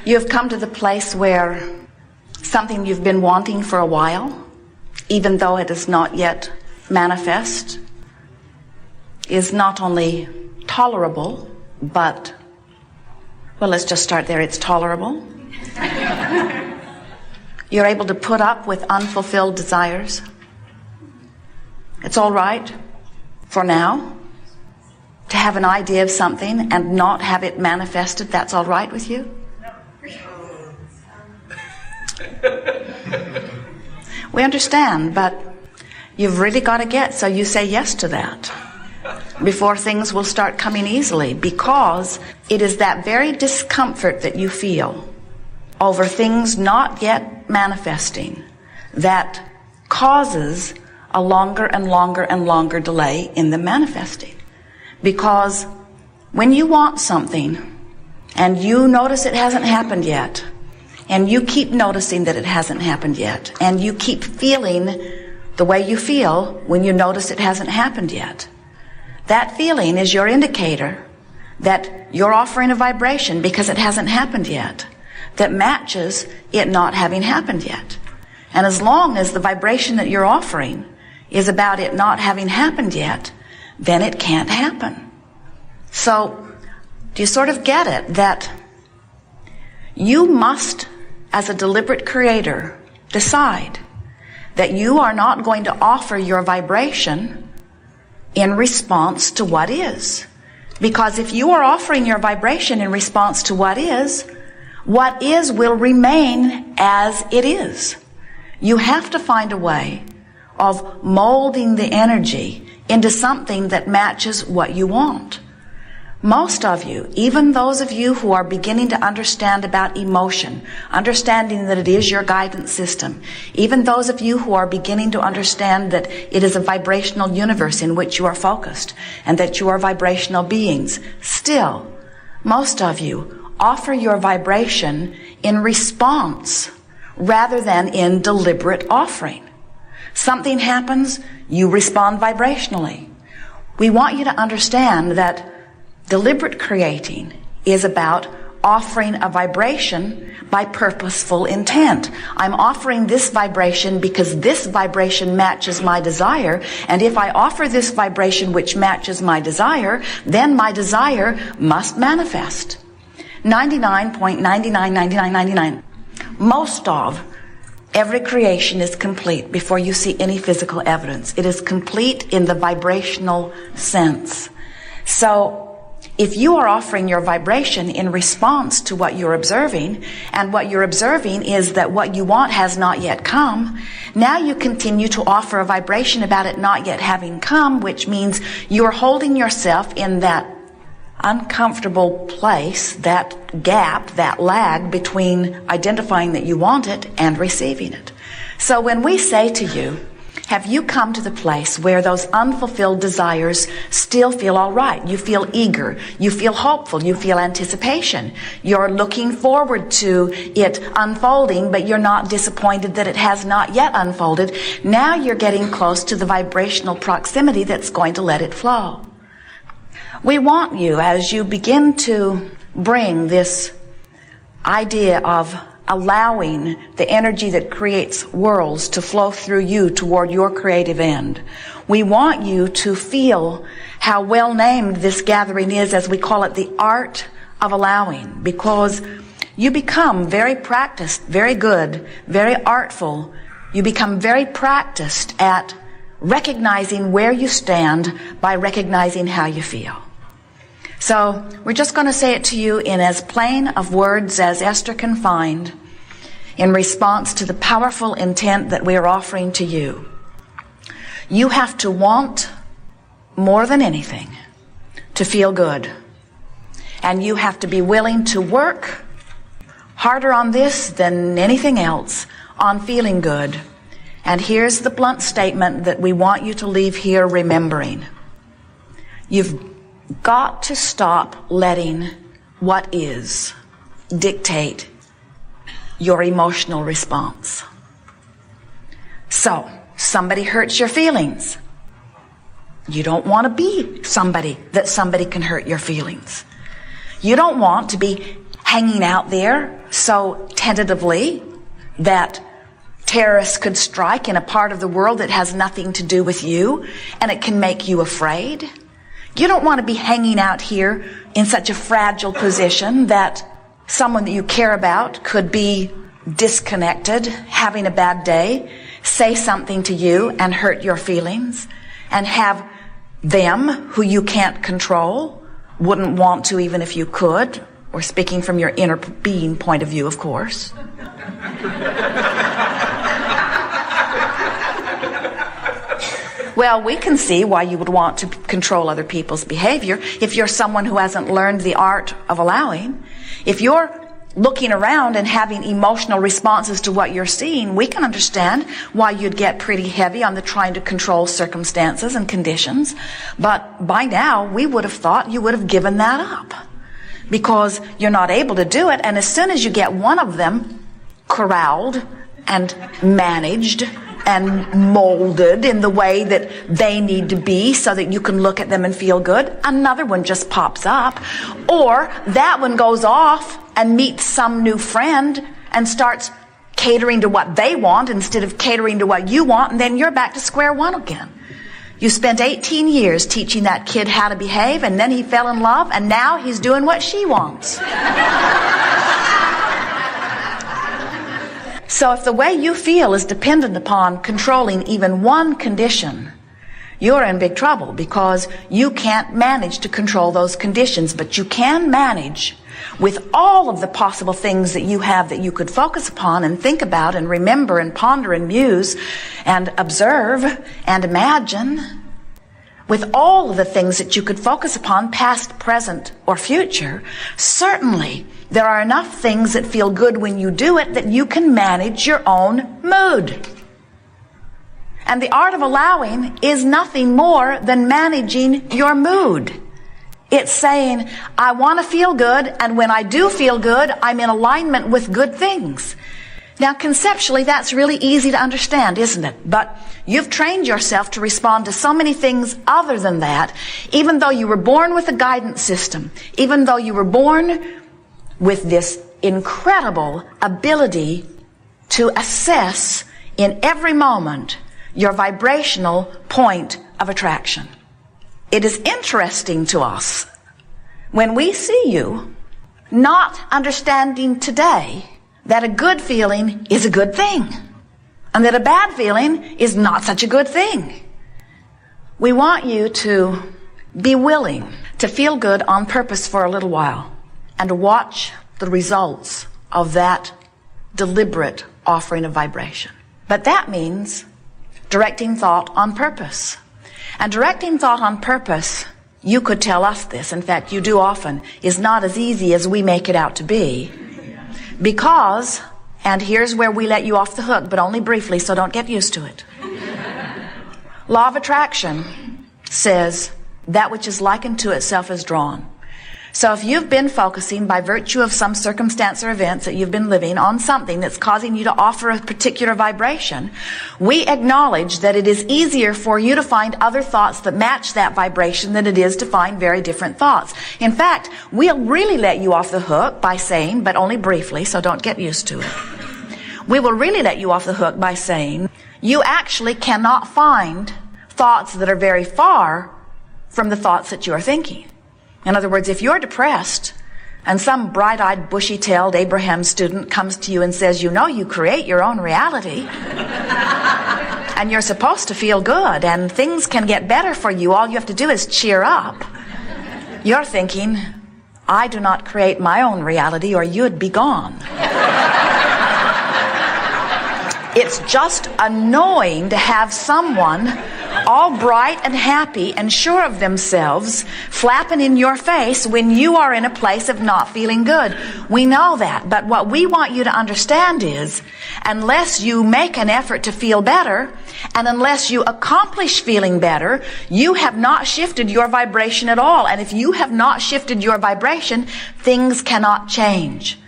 You have come to the place where something you've been wanting for a while, even though it is not yet manifest, is not only tolerable, but, well, let's just start there. It's tolerable. You're able to put up with unfulfilled desires. It's all right for now to have an idea of something and not have it manifested. That's all right with you? We understand, but you've really got to get so you say yes to that before things will start coming easily, because it is that very discomfort that you feel over things not yet manifesting that causes a longer and longer and longer delay in them manifesting. Because when you want something and you notice it hasn't happened yet, and you keep noticing that it hasn't happened yet, and you keep feeling the way you feel when you notice it hasn't happened yet, that feeling is your indicator that you're offering a vibration because it hasn't happened yet that matches it not having happened yet. And as long as the vibration that you're offering is about it not having happened yet, then it can't happen. So, do you sort of get it that you must, as a deliberate creator, decide that you are not going to offer your vibration in response to what is. Because if you are offering your vibration in response to what is will remain as it is. You have to find a way of molding the energy into something that matches what you want. Most of you, even those of you who are beginning to understand about emotion, understanding that it is your guidance system, even those of you who are beginning to understand that it is a vibrational universe in which you are focused and that you are vibrational beings, still, most of you offer your vibration in response rather than in deliberate offering. Something happens, you respond vibrationally. We want you to understand that deliberate creating is about offering a vibration by purposeful intent. I'm offering this vibration because this vibration matches my desire, and if I offer this vibration which matches my desire, then my desire must manifest. 99.999999. Most of every creation is complete before you see any physical evidence. It is complete in the vibrational sense. So, if you are offering your vibration in response to what you're observing, and what you're observing is that what you want has not yet come, now you continue to offer a vibration about it not yet having come, which means you're holding yourself in that uncomfortable place, that gap, that lag between identifying that you want it and receiving it. So when we say to you, have you come to the place where those unfulfilled desires still feel all right? You feel eager. You feel hopeful. You feel anticipation. You're looking forward to it unfolding, but you're not disappointed that it has not yet unfolded. Now you're getting close to the vibrational proximity that's going to let it flow. We want you, as you begin to bring this idea of allowing the energy that creates worlds to flow through you toward your creative end. We want you to feel how well named this gathering is, as we call it, the art of allowing, because you become very practiced, very good, very artful. You become very practiced at recognizing where you stand by recognizing how you feel. So we're just going to say it to you in as plain of words as Esther can find in response to the powerful intent that we are offering to you. You have to want more than anything to feel good. And you have to be willing to work harder on this than anything else on feeling good. And here's the blunt statement that we want you to leave here remembering. You've got to stop letting what is dictate your emotional response. So, somebody hurts your feelings. You don't want to be somebody that somebody can hurt your feelings. You don't want to be hanging out there so tentatively that terrorists could strike in a part of the world that has nothing to do with you, and it can make you afraid. You don't want to be hanging out here in such a fragile position that someone that you care about could be disconnected, having a bad day, say something to you and hurt your feelings, and have them, who you can't control, wouldn't want to even if you could, or speaking from your inner being point of view, of course. Well, we can see why you would want to control other people's behavior if you're someone who hasn't learned the art of allowing. If you're looking around and having emotional responses to what you're seeing, we can understand why you'd get pretty heavy on the trying to control circumstances and conditions. But by now, we would have thought you would have given that up because you're not able to do it. And as soon as you get one of them corralled and managed and molded in the way that they need to be so that you can look at them and feel good, another one just pops up. Or that one goes off and meets some new friend and starts catering to what they want instead of catering to what you want, and then you're back to square one again. You spent 18 years teaching that kid how to behave, and then he fell in love, and now he's doing what she wants. So if the way you feel is dependent upon controlling even one condition, you're in big trouble because you can't manage to control those conditions, but you can manage with all of the possible things that you have that you could focus upon and think about and remember and ponder and muse and observe and imagine. With all of the things that you could focus upon, past, present, or future, certainly there are enough things that feel good when you do it that you can manage your own mood. And the art of allowing is nothing more than managing your mood. It's saying, I want to feel good, and when I do feel good, I'm in alignment with good things. Now, conceptually, that's really easy to understand, isn't it? But you've trained yourself to respond to so many things other than that, even though you were born with a guidance system, even though you were born with this incredible ability to assess in every moment your vibrational point of attraction. It is interesting to us when we see you not understanding today that a good feeling is a good thing, and that a bad feeling is not such a good thing. We want you to be willing to feel good on purpose for a little while and to watch the results of that deliberate offering of vibration. But that means directing thought on purpose. And directing thought on purpose, you could tell us this, in fact you do often, is not as easy as we make it out to be. Because, and here's where we let you off the hook, but only briefly, so don't get used to it. Law of attraction says that which is likened to itself is drawn. So if you've been focusing by virtue of some circumstance or events that you've been living on something that's causing you to offer a particular vibration, we acknowledge that it is easier for you to find other thoughts that match that vibration than it is to find very different thoughts. In fact, we'll really let you off the hook by saying, but only briefly, so don't get used to it. We will really let you off the hook by saying, you actually cannot find thoughts that are very far from the thoughts that you are thinking. In other words, if you're depressed and some bright-eyed, bushy-tailed Abraham student comes to you and says, you know, you create your own reality and you're supposed to feel good and things can get better for you, all you have to do is cheer up. You're thinking, I do not create my own reality or you'd be gone. It's just annoying to have someone all bright and happy and sure of themselves flapping in your face when you are in a place of not feeling good. We know that, but what we want you to understand is, unless you make an effort to feel better, and unless you accomplish feeling better, you have not shifted your vibration at all. And if you have not shifted your vibration, things cannot change.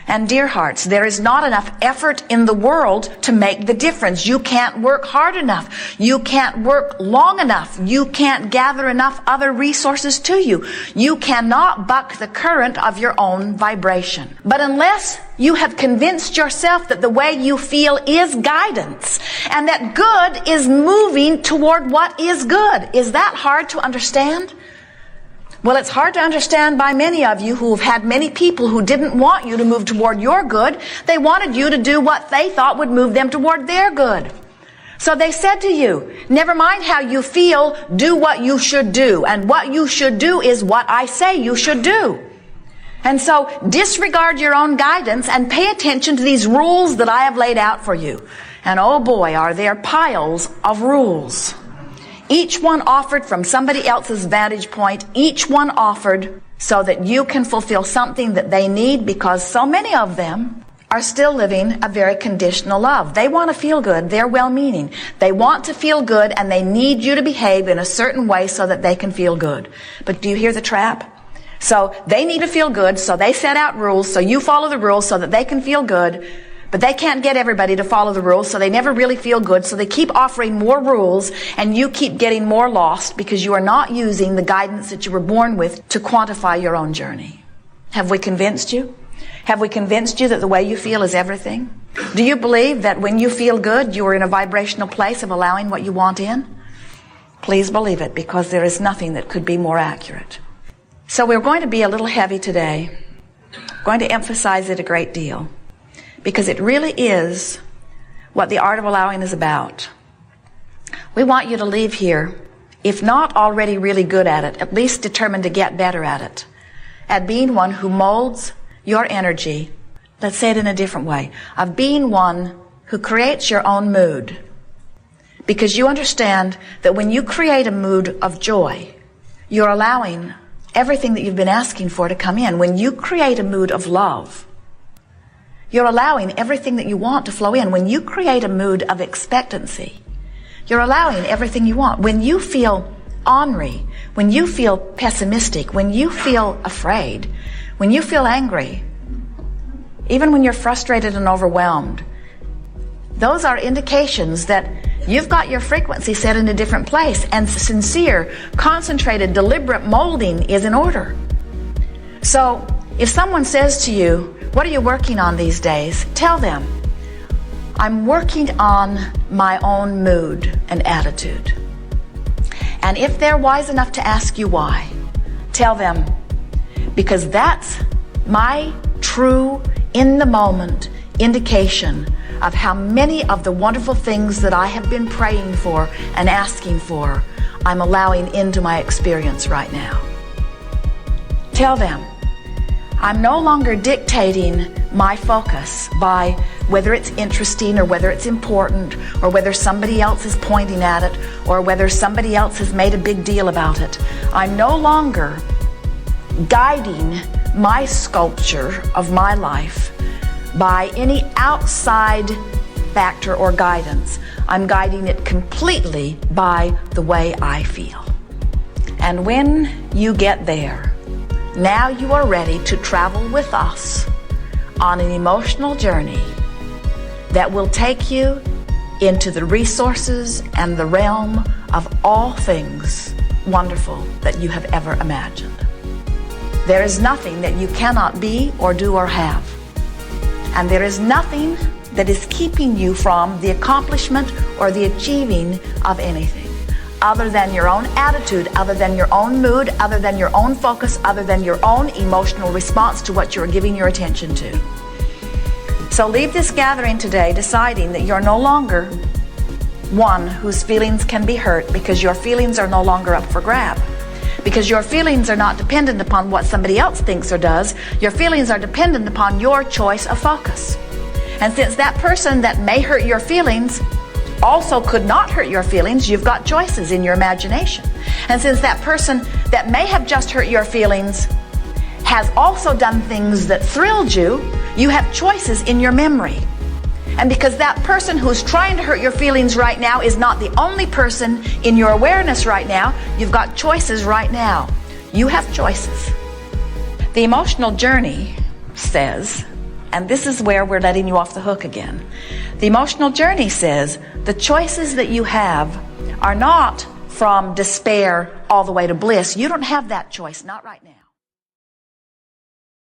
And dear hearts, there is not enough effort in the world to make the difference. You can't work hard enough. You can't work long enough. You can't gather enough other resources to you. You cannot buck the current of your own vibration. But unless you have convinced yourself that the way you feel is guidance and that good is moving toward what is good, is that hard to understand? Well, it's hard to understand by many of you who have had many people who didn't want you to move toward your good. They wanted you to do what they thought would move them toward their good. So they said to you, never mind how you feel, do what you should do. And what you should do is what I say you should do. And so disregard your own guidance and pay attention to these rules that I have laid out for you. And oh boy, are there piles of rules. Each one offered from somebody else's vantage point, each one offered so that you can fulfill something that they need, because so many of them are still living a very conditional love. They want to feel good. They're well-meaning. They want to feel good, and they need you to behave in a certain way so that they can feel good. But do you hear the trap? So they need to feel good, so they set out rules, so you follow the rules so that they can feel good. But they can't get everybody to follow the rules, so they never really feel good. So they keep offering more rules, and you keep getting more lost because you are not using the guidance that you were born with to quantify your own journey. Have we convinced you? Have we convinced you that the way you feel is everything? Do you believe that when you feel good, you are in a vibrational place of allowing what you want in? Please believe it, because there is nothing that could be more accurate. So we're going to be a little heavy today. I'm going to emphasize it a great deal, because it really is what the art of allowing is about. We want you to leave here, if not already really good at it, at least determined to get better at it, at being one who molds your energy. Let's say it in a different way, of being one who creates your own mood. Because you understand that when you create a mood of joy, you're allowing everything that you've been asking for to come in. When you create a mood of love, you're allowing everything that you want to flow in. When you create a mood of expectancy, you're allowing everything you want. When you feel ornery, when you feel pessimistic, when you feel afraid, when you feel angry, even when you're frustrated and overwhelmed, those are indications that you've got your frequency set in a different place, and sincere, concentrated, deliberate molding is in order. So if someone says to you, what are you working on these days? Tell them, I'm working on my own mood and attitude. And if they're wise enough to ask you why, tell them, because that's my true, in the moment indication of how many of the wonderful things that I have been praying for and asking for, I'm allowing into my experience right now. Tell them, I'm no longer dictating my focus by whether it's interesting or whether it's important or whether somebody else is pointing at it or whether somebody else has made a big deal about it. I'm no longer guiding my sculpture of my life by any outside factor or guidance. I'm guiding it completely by the way I feel. And when you get there, now you are ready to travel with us on an emotional journey that will take you into the resources and the realm of all things wonderful that you have ever imagined. There is nothing that you cannot be or do or have. And there is nothing that is keeping you from the accomplishment or the achieving of anything other than your own attitude, other than your own mood, other than your own focus, other than your own emotional response to what you're giving your attention to. So leave this gathering today deciding that you're no longer one whose feelings can be hurt, because your feelings are no longer up for grab. Because your feelings are not dependent upon what somebody else thinks or does. Your feelings are dependent upon your choice of focus. And since that person that may hurt your feelings also could not hurt your feelings, you've got choices in your imagination. And since that person that may have just hurt your feelings has also done things that thrilled you, you have choices in your memory. And because that person who's trying to hurt your feelings right now is not the only person in your awareness right now, you've got choices right now. You have choices. The emotional journey says, And this is where we're letting you off the hook again. The emotional journey says the choices that you have are not from despair all the way to bliss. You don't have that choice, not right now.